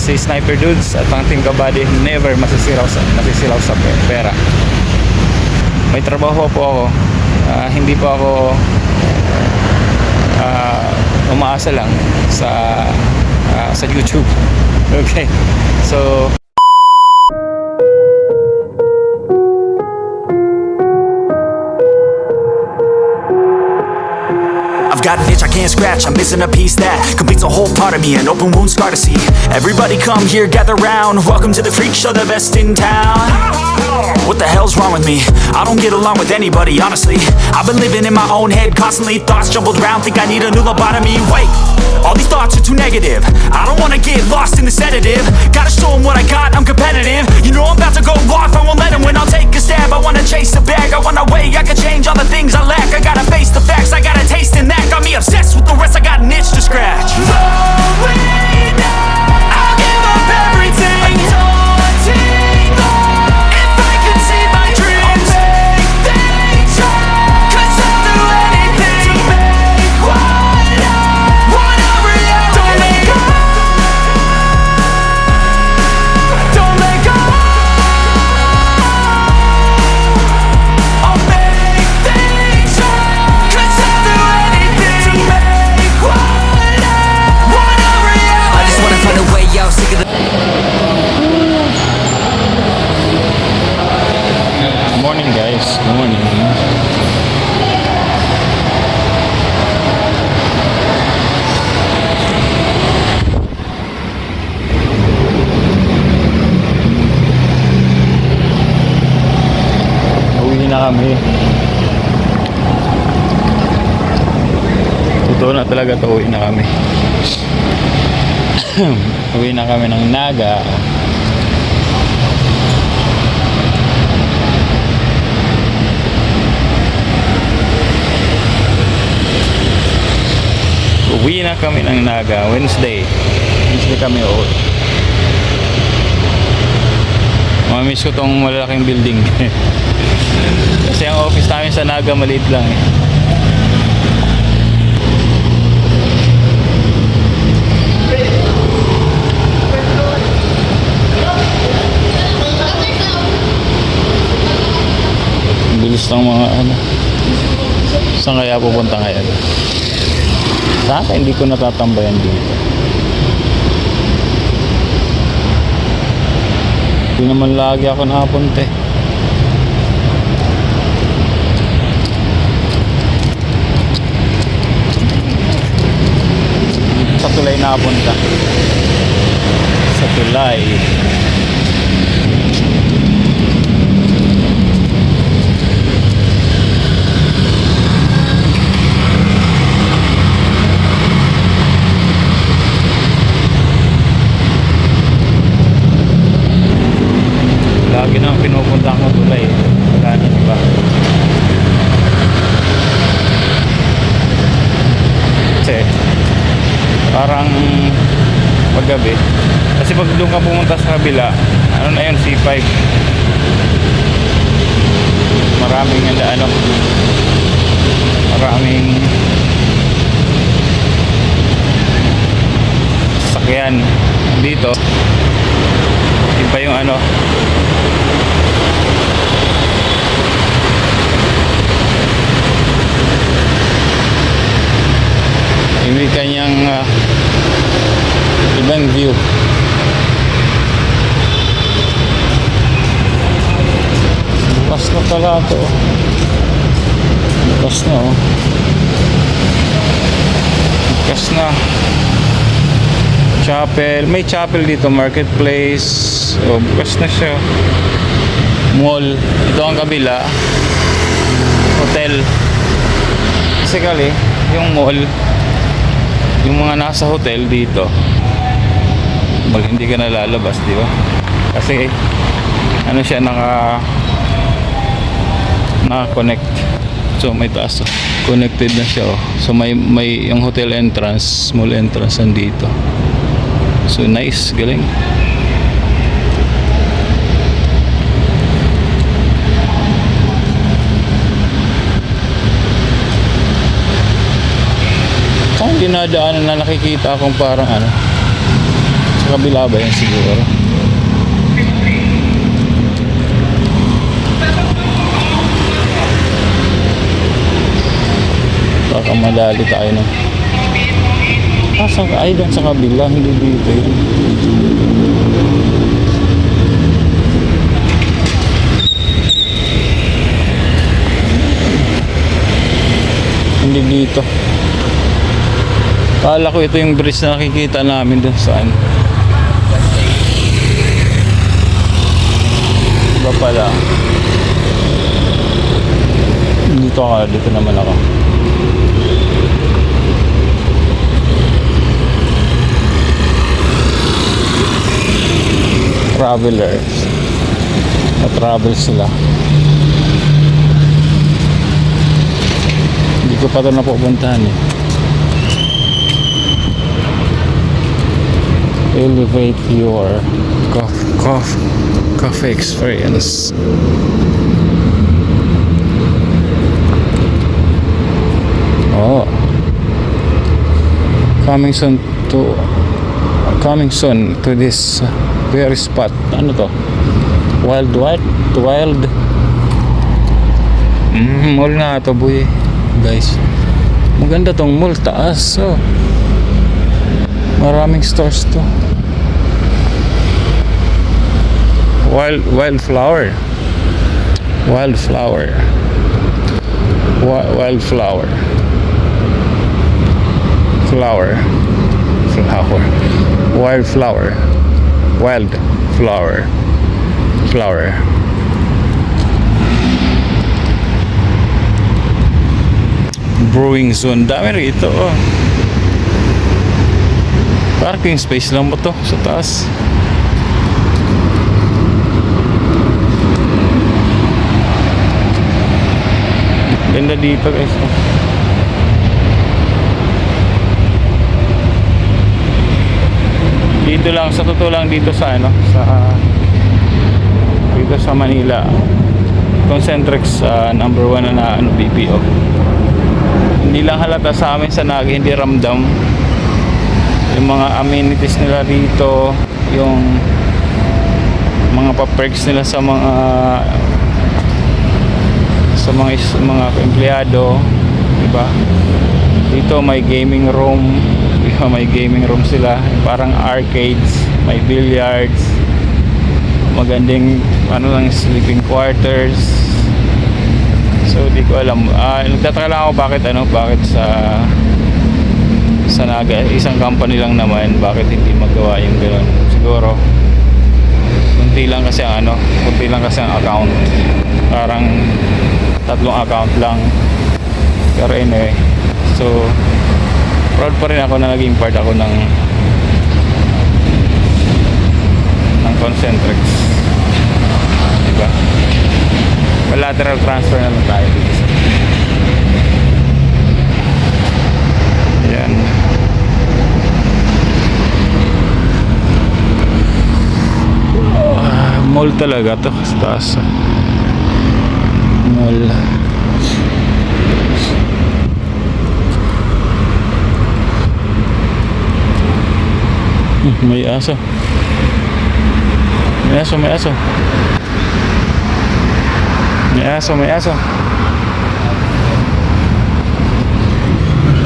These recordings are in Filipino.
si Sniper Dudes at ang Team Kabady, never masisilaw sa pera. May trabaho po ako, hindi po ako umaasa lang sa YouTube. Okay, so I've got an itch I can't scratch, I'm missing a piece that completes a whole part of me, an open wound scar to see. Everybody come here, gather round, welcome to the freak show, the best in town. What the hell's wrong with me? I don't get along with anybody, honestly. I've been living in my own head constantly, thoughts jumbled around, think I need a new lobotomy. Wait, all these thoughts are too negative, I don't wanna get lost in the sedative. Gotta show them what I got, I'm competitive. You know I'm about to go off, I won't let them win, I'll take a stab. I wanna chase a bag, I wanna weigh, I can change all the things I lack. I gotta face the facts, I got a taste in that. Got me obsessed with the rest, I got an itch to scratch. I'll give up everything, daunting all. If I could see my dreams, I'll make things right. 'Cause I'll do anything to make what I want a reality. Don't let go, don't let go. I'll make things right. 'Cause I'll do anything to make what I want a reality. I just wanna find a way out, sick of the good morning guys, good morning. Uwi na kami. Totoo na talaga to, uwi na kami. Uwi na kami ng Naga. Uwi na kami ng Naga Wednesday kami uwi. Mamamiss ko tong malalaking building. Kasi ang office namin sa Naga maliit lang eh. Ang bilis ng mga saan kaya pupunta ngayon? Sa akin, hindi ko natatambayan dito. Hindi naman lagi ako nakapunta eh. Sa tulay nakapunta. Sa tulay. Lagi nang pinupunta ko tulay. Wala na iba. Kasi parang paggabi. Kasi pag doon ka pumunta sa kabila, ano na yun, C5. Maraming maraming sasakyan. Dito iba yung may kanyang ibang view. Bukas na pala ito. Bukas na oh. Bukas na. Chapel. May chapel dito. Marketplace. Oh, bukas na siya. Mall. Ito ang kabila. Hotel. Basically, yung mall, yung mga nasa hotel dito, hindi ka nalalabas, di ba? Kasi siya naka-connect. So may taas, connected na siya oh. So may yung hotel entrance, mall entrance nandito. So nice, galing. Dinadaanan na nakikita akong parang Sa kabila ba yan siguro? Baka madali tayo no. Ay, doon sa kabila, hindi dito yun. Hindi dito. Kala ko ito yung bridge na nakikita namin doon saan. Iba pala. Dito naman ako. Travelers. Na-travel sila. Hindi ko pa ito napupuntahan eh. Elevate your coffee experience. Oh. Coming soon to this very spot. Ano to? Wild what? Wild mall nga to boy. Guys, maganda tong mall, taas. Oh. Maraming stores to. Wildflower. Wildflower. Wildflower. Flower. Flower. Wildflower. Wildflower. Flower. Brewing zone. Dami rito. Oh. Parking space lang ba to sa taas? Ganda dito guys. Dito lang, sa totoo lang dito sa ano, dito sa Manila. Concentrix number 1 na ano, BPO. Hindi lang halata sa amin sa Naga, hindi ramdam yung mga amenities nila dito, yung mga pa-perks nila sa mga empleyado, diba? Dito may gaming room, diba? May gaming room sila, parang arcades, may billiards, magandang ano lang, sleeping quarters. So di ko alam, nagtataka lang ako bakit sa Naga, isang company lang naman, bakit hindi magawa yung gano'n. Siguro kunti lang kasi ang account, parang 3 account lang. Pero anyway, so proud pa rin ako na naging part ako ng Concentrix, diba? Lateral transfer na lang tayo dito. Yan. Mall talaga to, sa taas. Mall. May aso. May aso.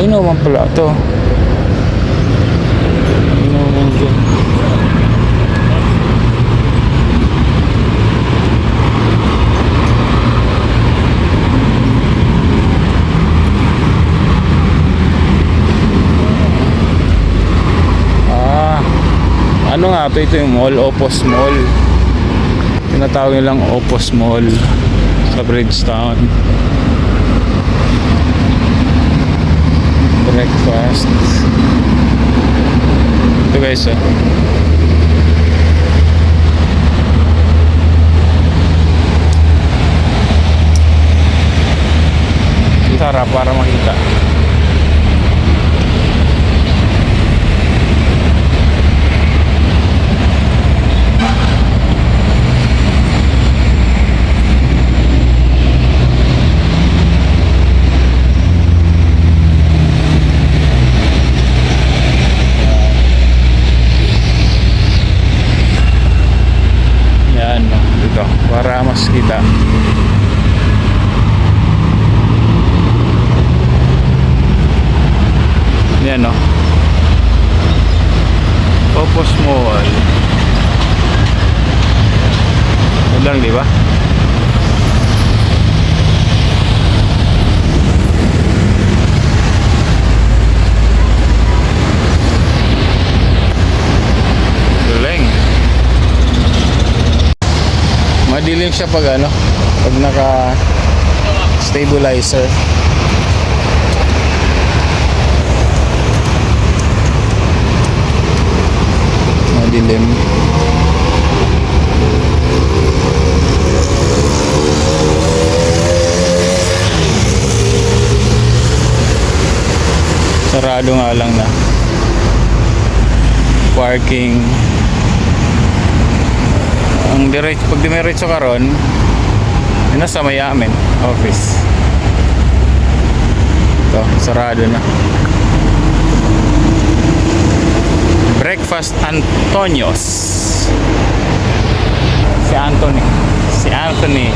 Ay naman pala ito. Ay naman dyan. Ano nga ito yung mall, Opus Mall. Tinatawag nilang Opus Mall sa Bridgetown. Breakfast. Ito guys, sarap para makita. lang, di ba? Galing. Madilim siya pag ano, pag naka stabilizer. Madilim. Sarado nga lang na parking. Ang diretso, pag dumiretso ka ron, yun na sa may amin office. Ito, sarado na. Breakfast Antonios. Si Anthony.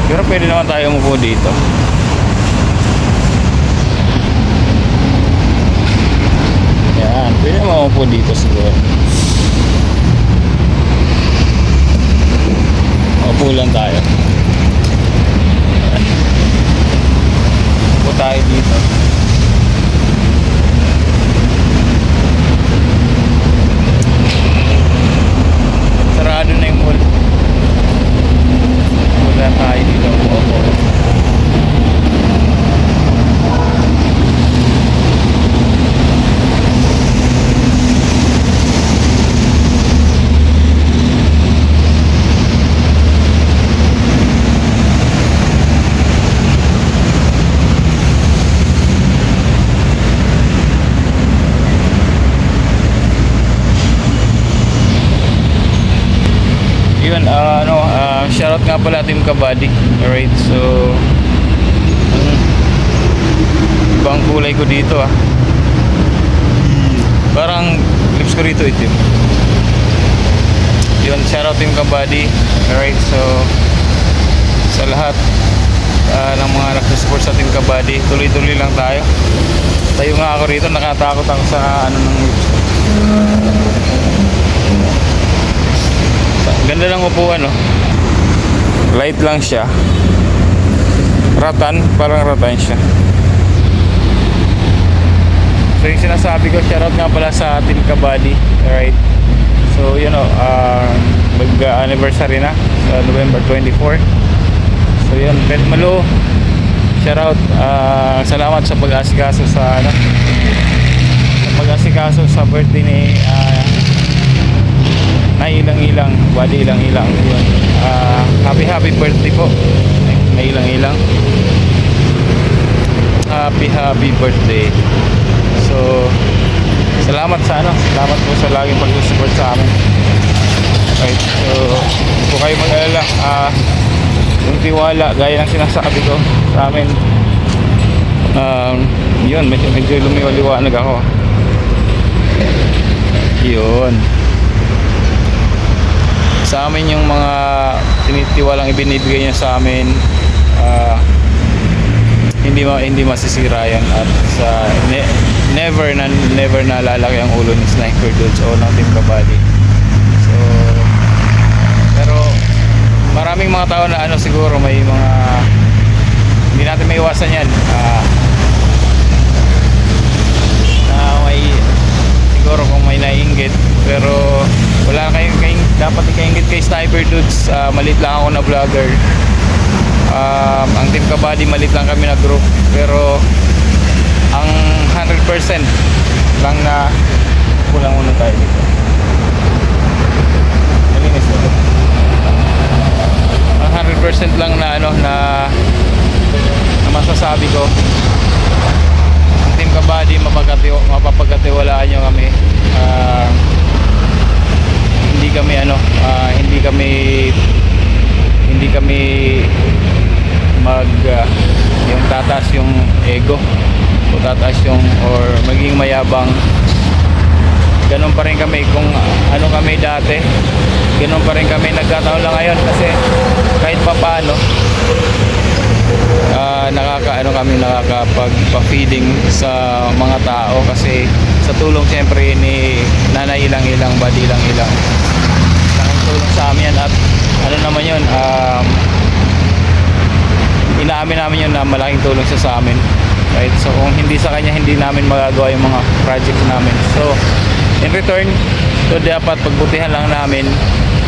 Pero pwede naman tayo umupo dito. Yan, pwede naman umupo dito siguro. Upo lang tayo. Upo tayo dito. Sarado na yung mall. Wala tayo dito. Upo. Yun, shoutout nga pala Team Kabady. Alright, so ibang kulay ko dito parang lips ko rito itim. Yun, shoutout Team Kabady. Alright, so sa lahat ng mga nagsusupport sa Team Kabady, tuloy-tuloy lang tayo. Tayo nga ako rito, nakatakot ako sa ano ng lips ko. Ganda lang upuan, no? Light lang siya. Ratan, parang ratan siya. So yung sinasabi ko, shoutout nga pala sa Team Kabady. Alright. So you know, mag-anniversary na sa November 24. So yun, Pet Malo, shoutout. Salamat sa pag-asikaso sa ano, sa pag-asikaso sa birthday ni Nailang-ilang, Body Ilang-ilang. Happy birthday po. Nailang-ilang. Happy birthday. So salamat sa ano, salamat po sa laging pag-support sa amin. Right. So kung kayo mag-alala, yung tiwala gaya ng sinasabi ko sa amin, yun, medyo lumiwaliwanag ako. Yun, sa amin yung mga tinitiwalang ibinibigay niya sa amin, hindi masisira yan. At never na lalaki ang ulo ni Sniper Dudes o ng Team Kabady. So pero maraming mga tao na ano, siguro may mga hindi natin may iwasan yan, na may siguro kung may naiinggit, pero wala kayong dapat ikainggit kay Sniper Dudes. Malit lang ako na vlogger. Ang Team Kabady, malit lang kami na group, pero ang 100% lang na kulang muna tayo dito. Malinis ito. Ang 100% lang na ano na masasabi ko, ang Team Kabady, mapapagkatiwalaan nyo kami. Hindi kami yung tataas yung ego o tataas yung or maging mayabang. Ganun pa rin kami kung ano kami dati, ganun pa rin kami. Nagkataon lang ngayon kasi kahit pa paano nakakapag-feeding sa mga tao kasi sa tulong siyempre ni Nanay Ilang-Ilang, Body Ilang-Ilang. Laking tulong sa amin yan. At ano naman yun, inaamin namin yun na malaking tulong siya sa amin, right? So kung hindi sa kanya, hindi namin magagawa yung mga projects namin. So in return, so dapat pagbutihan lang namin,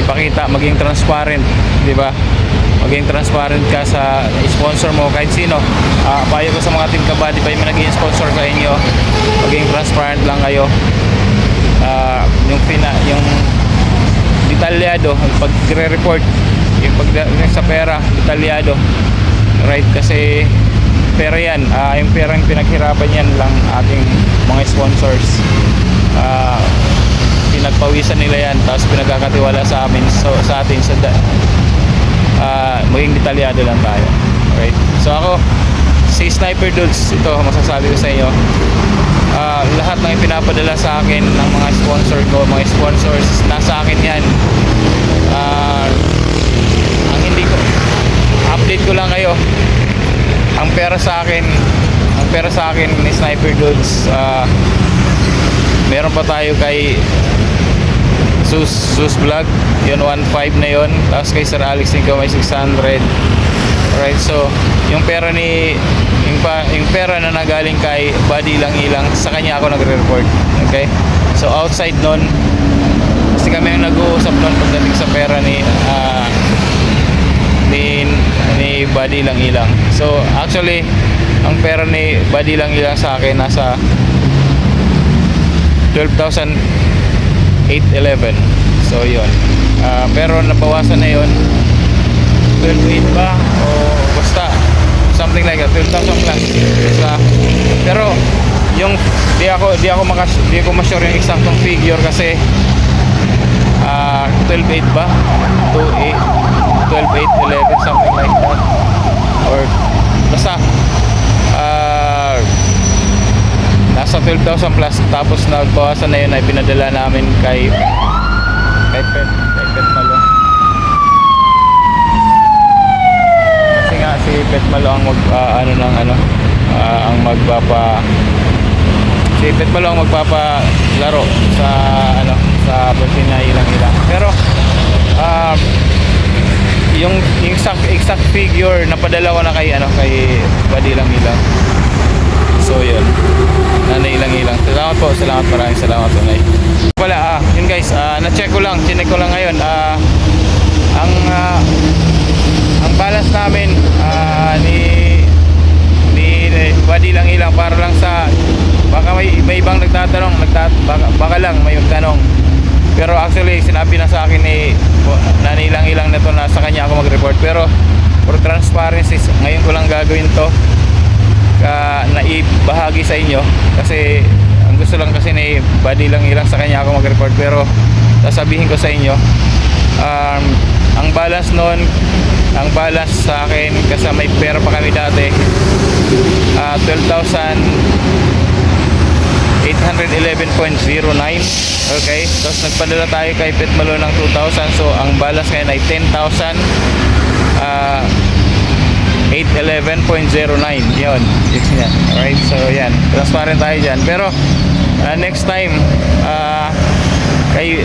ipakita, maging transparent, di ba? Maging transparent ka sa sponsor mo, kahit sino. Payo ko sa mga Team Kabady pa yung nag-i-sponsor sa inyo, maging transparent lang kayo. Yung detalyado pag report, yung pagdating sa pera, detalyado, right? Kasi pera yan, yung perang pinaghirapan yan lang ating mga sponsors, pinagpawisan nila yan, tapos pinagkakatiwala sa amin, so sa atin, so maging detalyado lang tayo, right? So ako, si Sniper Dudes, ito masasabi ko sa inyo, lahat ng ipinapadala sa akin ng mga sponsor ko, mga sponsors, nasa akin yan. Ang hindi ko, update ko lang kayo, ang pera sa akin ni Sniper Dudes, meron pa tayo kay Sus Vlog, yun 1.5 na yun, tapos kay Sir Alex Nico may 600, right? So yung pera yung pera na nagaling kay Buddy Ilang-Ilang, sa kanya ako nagre-report, okay? So outside nun, kasi kami yung nag-uusap nun pagdating sa pera ni Buddy Ilang-Ilang. So actually ang pera ni Buddy Ilang-Ilang sa akin nasa 12,811. So yun, pero nabawasan na yun, 12,800 ba o basta something like that, 12,000 plus basta. Pero yung di ako ma-sure yung exactong figure kasi 12,800 ba, 12,811, something like that, or basta nasa 12,000 plus. Tapos nagbawasan na yun ay pinadala namin kay Pet Malo. Kasi nga si Pet Malo ang si Pet Malo ang magpapalaro sa sa birthday na Ilang-Ilang. Pero yung exact figure na padala ko na kay Buddy Ilang-Ilang. So yun, Nanay Ilang-Ilang. Salamat, maraming salamat po, Nay. Wala, yun guys, chinek ko lang ngayon, ang balance namin ni Buddy Ilang-Ilang, para lang sa, baka may ibang nagtatanong, baka lang may tanong, pero actually sinabi na sa akin ni Nanay Ilang-Ilang na to na sa kanya ako mag-report. Pero for transparency, ngayon ko lang gagawin to, na ibahagi sa inyo, kasi ang gusto lang kasi ni Buddy Ilang-Ilang sa kanya ako mag-report. Pero sasabihin ko sa inyo, ang balance nun, ang balance sa akin, kasi may pera pa kami dati, 12,811.09. okay, tapos nagpadala tayo kay Pet Malo ng 2,000, so ang balance ngayon ay 10,811.09. yun, yan. Alright, so yan, transparent tayo dyan. Pero next time, kay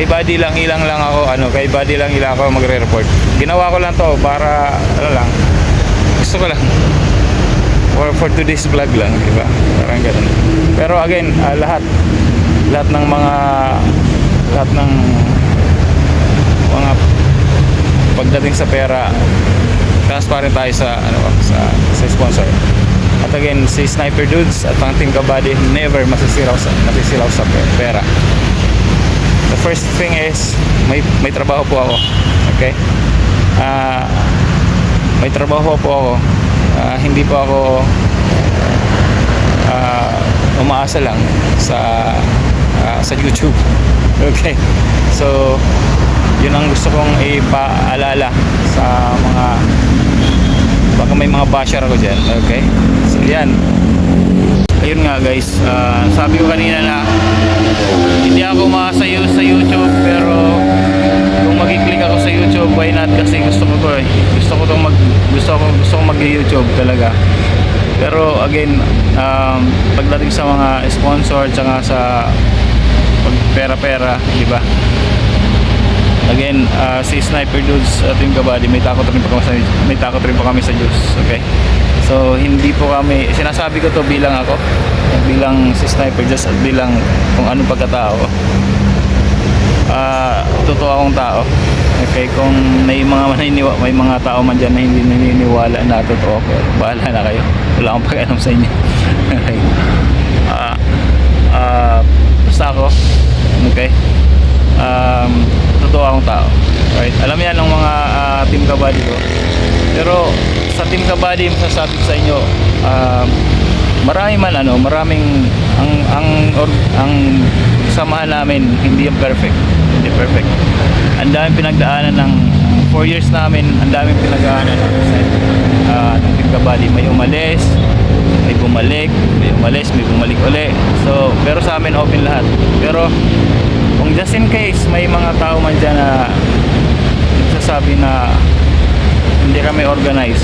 Buddy Ilang-Ilang lang ako, kay Buddy Ilang-Ilang ako magre-report. Ginawa ko lang to para gusto ko lang for today's vlog lang, di ba? Parang ganun. Pero again, lahat ng mga pagdating sa pera, transparent tayo sa sponsor. At again, si Sniper Dudes at ang Team Kabady never masisilaw sa pera. The first thing is may trabaho po ako, okay? May trabaho po ako, hindi po ako umaasa lang sa YouTube, okay? So yun ang gusto kong ipaalala sa mga, baka may mga basher ako dyan, okay? So yan, ayun nga guys, sabi ko kanina na hindi ako masayo sa YouTube, pero kung mag-click ako sa YouTube, why not? Kasi gusto ko mag-YouTube talaga. Pero again, pagdating sa mga sponsor tsaka sa pera-pera, di ba? Again, si Sniper Dudes Team Kabady, may takot rin pa kami sa Diyos. Okay? So hindi po kami, sinasabi ko to bilang ako, bilang si Sniper Dudes at bilang kung anong pagkatao. Totoo akong tao. Okay, kung may mga tao man dyan na hindi naniniwala na totoo ako, bahala na kayo. Wala akong pakialam sa inyo. Okay. Basta ako, okay, totoo akong tao. Right? Alam yan ng mga Team Kabady ko. Pero sa Team Kabady, masasabi ko sa inyo, maraming ang samahan namin hindi yung perfect. Hindi perfect. Ang daming pinagdaanan ng 4 years namin, ang daming pinagdaanan ng Team Kabady. May umalis, may bumalik, may umalis, may bumalik uli. So, pero sa amin open lahat. Pero kung just in case may mga tao man dyan na nagsasabi na hindi kami organized,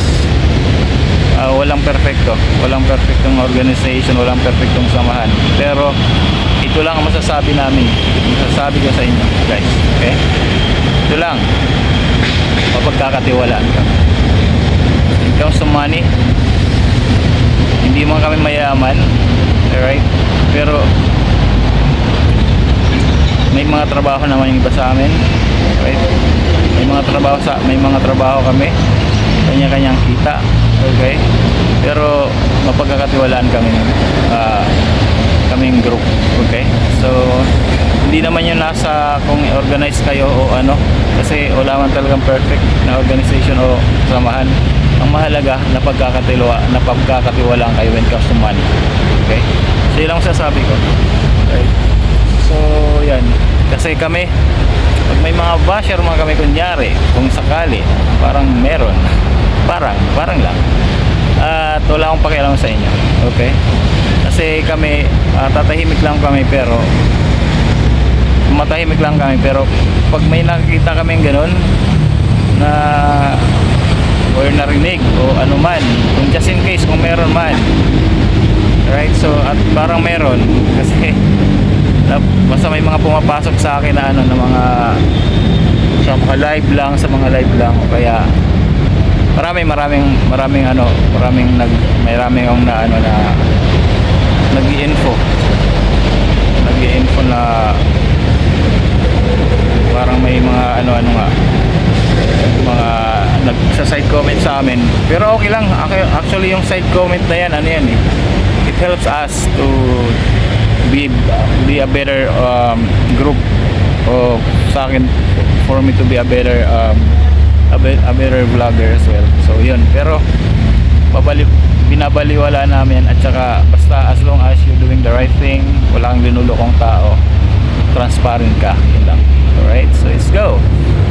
walang perfectong organization, walang perfectong samahan. Pero ito lang ang masasabi namin, masasabi ko sa inyo guys, okay? Ito lang, mapagkakatiwalaan ka. When it comes to money, hindi man kami mayaman, alright? Pero may mga trabaho naman yung iba sa amin, right? May mga trabaho kami, kanya-kanyang kita, okay? Pero mapagkakatiwalaan kami, kaming group, okay? So hindi naman yun nasa kung organize kayo o ano, kasi wala man talagang perfect na organization o samahan. Ang mahalaga, napagkakatiwalaan kayo when it comes to money, okay? So yun lang sasabi ko, okay? So yan, kasi kami pag may mga basher mga kami, kunyari kung sakali parang meron, parang lang, at wala akong pakialam sa inyo, okay? Kasi kami tatahimik lang kami, pero matahimik lang kami, pero pag may nakikita kaming ganun na or narinig o ano man, kung just in case kung meron man, right? So at parang meron, kasi basta may mga pumapasok sa akin na ano, na mga sa mga live lang, o kaya maraming akong na ano na nag-i-info na parang may mga ano nga, mga nagsa-side comment sa amin, pero okay lang. Actually yung side comment na yan, ano yan eh, it helps us to be a better group, o sa akin, for me to be a better vlogger as well. So yun, pero binabaliwala namin, at saka basta as long as you're doing the right thing, wala kang linulokong tao, transparent ka, yun lang. Alright, so let's go.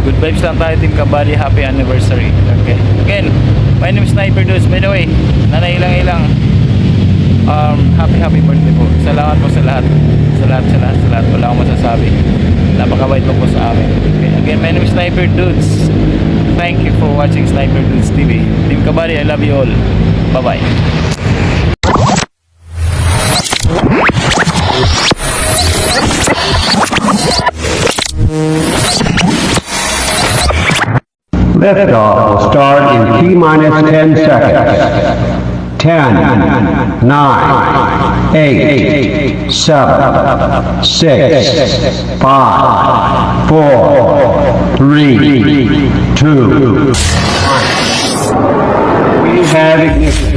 Good vibes lang tayo, Team Kabady. Happy anniversary. Okay, again, my name is Sniper Dudes. By the way, nanailang happy birthday po. Salamat po sa lahat. Wala akong masasabi. Napakabait po sa amin. Okay, again, my name is Sniper Dudes. Thank you for watching Sniper Dudes TV. Team Kabady, I love you all. Bye-bye. Liftoff will start in T-minus 10 seconds. 10, 9, 8, 7, 6, 5, 4, 3, 2, 1. We have ignition.